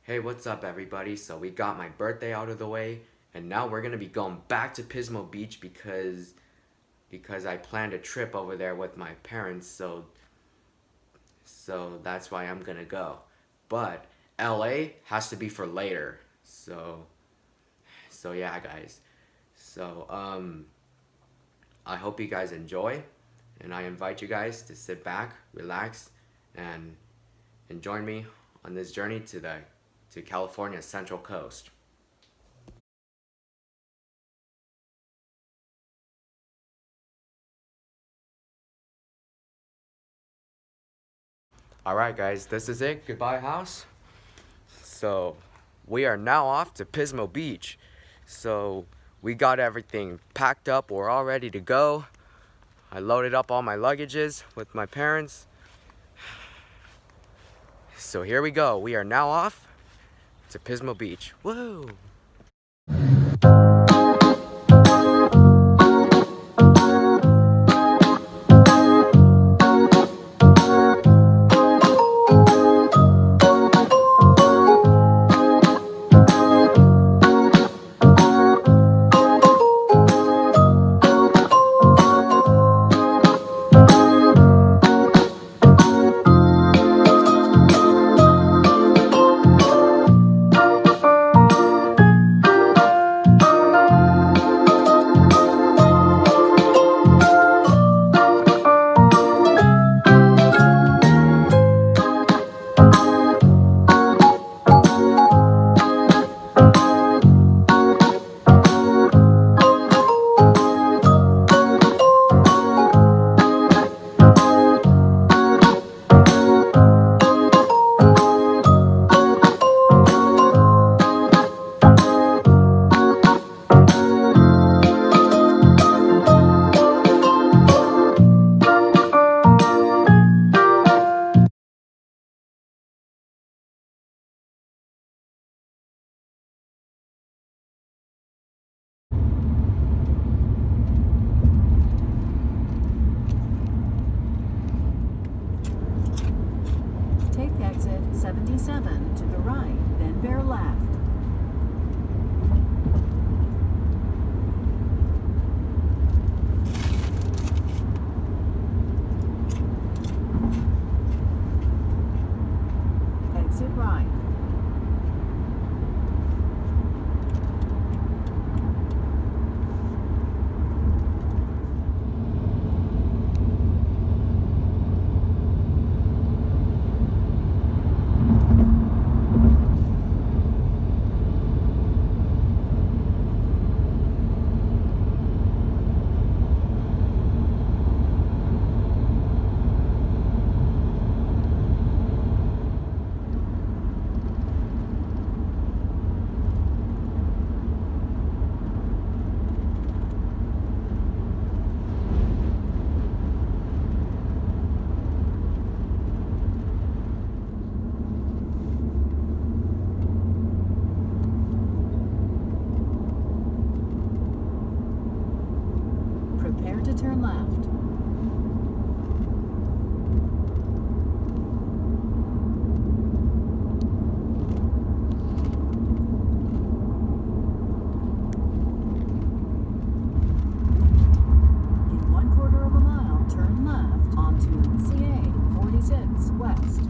Hey, what's up everybody? So we got my birthday out of the way and now we're gonna be going back to Pismo Beach because I planned a trip over there with my parents, so that's why I'm gonna go. But LA has to be for later. So yeah guys. So I hope you guys enjoy and I invite you guys to sit back, relax and join me on this journey to California's Central Coast. Alright guys, this is it. Goodbye house. So we are now off to Pismo Beach. So we got everything packed up, we're all ready to go. I loaded up all my luggages with my parents. So here we go. We are now off to Pismo Beach. Woo! Take exit 77 to the right, then bear left. Exit right. Prepare to turn left. In 1/4 of a mile, turn left onto CA 46 West.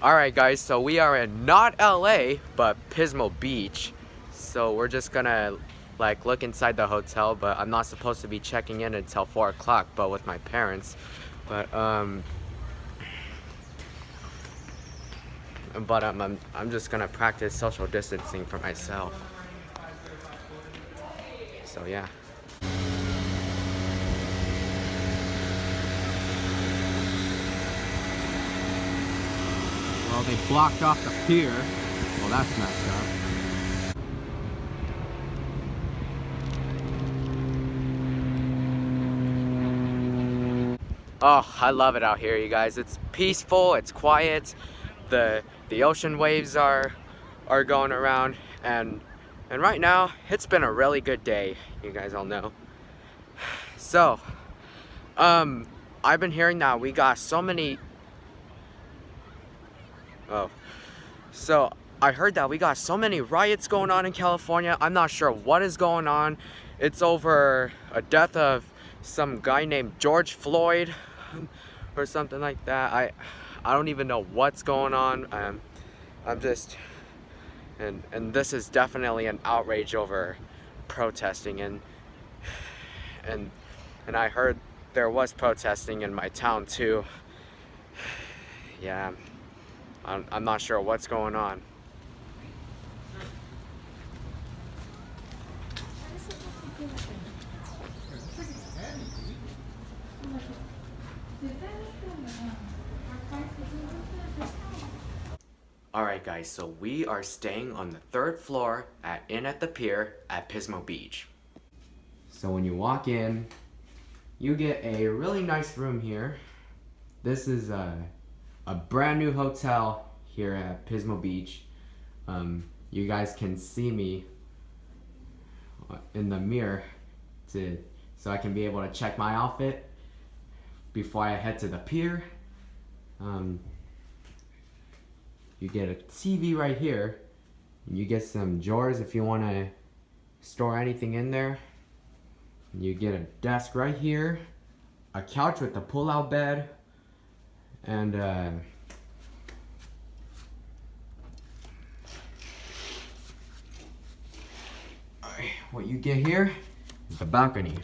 Alright guys, so we are in not LA, but Pismo Beach. So we're just gonna like look inside the hotel, but I'm not supposed to be checking in until 4 o'clock, but with my parents. But I'm just gonna practice social distancing for myself. So yeah. Well, they blocked off the pier. Well, that's messed up. Oh, I love it out here, you guys. It's peaceful, it's quiet. The ocean waves are going around, and right now it's been a really good day. You guys all know. So, I've been hearing that we got so many. Oh, so I heard that we got so many riots going on in California. I'm not sure what is going on. It's over a death of some guy named George Floyd or something like that. I don't even know what's going on. I'm just, and this is definitely an outrage over protesting, and I heard there was protesting in my town too. Yeah. I'm not sure what's going on. Alright guys, so we are staying on the 3rd floor at Inn at the Pier at Pismo Beach. So when you walk in, you get a really nice room here. This is a brand new hotel here at Pismo Beach. You guys can see me in the mirror so I can be able to check my outfit before I head to the pier. You get a TV right here. You get some drawers if you want to store anything in there. You get a desk right here, a couch with a pull-out bed, and what you get here is the balcony.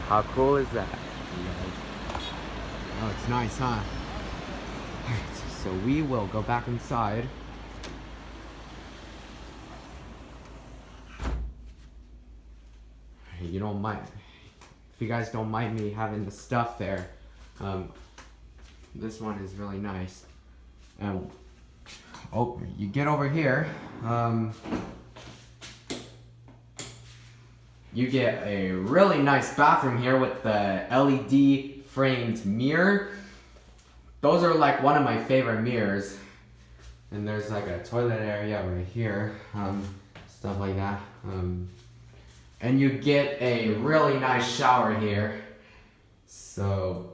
How cool is that? Oh, it's nice, huh? So we will go back inside. You don't mind, if you guys don't mind me having the stuff there, this one is really nice. Oh, you get over here, you get a really nice bathroom here with the LED framed mirror. Those are like one of my favorite mirrors. And there's like a toilet area right here, stuff like that. And you get a really nice shower here. So,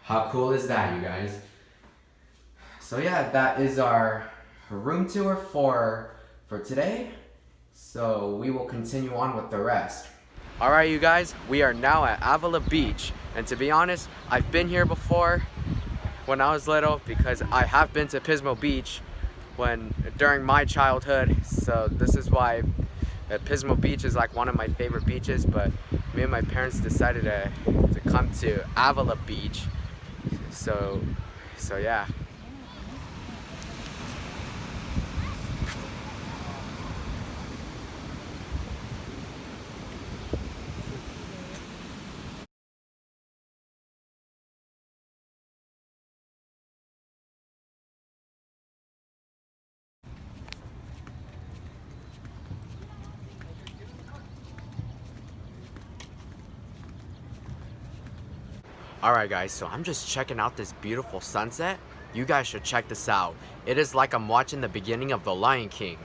how cool is that, you guys? So yeah, that is our room tour for today. So we will continue on with the rest. Alright you guys, we are now at Avila Beach. And to be honest, I've been here before when I was little, because I have been to Pismo Beach during my childhood. So this is why Pismo Beach is like one of my favorite beaches, but me and my parents decided to come to Avila Beach. So yeah. Alright guys, so I'm just checking out this beautiful sunset. You guys should check this out. It is like I'm watching the beginning of The Lion King.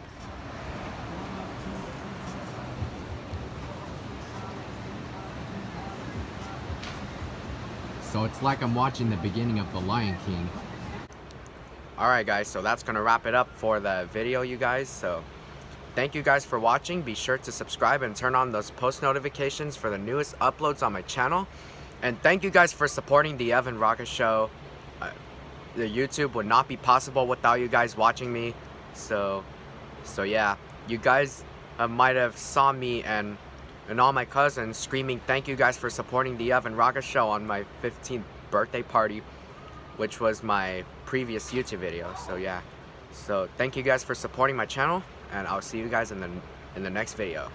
So it's like I'm watching the beginning of The Lion King. Alright guys, so that's gonna wrap it up for the video, you guys. So thank you guys for watching. Be sure to subscribe and turn on those post notifications for the newest uploads on my channel. And thank you guys for supporting the Evan Racca Show. The YouTube would not be possible without you guys watching me. So yeah, you guys might have saw me and all my cousins screaming thank you guys for supporting the Evan Racca Show on my 15th birthday party, which was my previous YouTube video. So yeah, so thank you guys for supporting my channel, and I'll see you guys in the next video.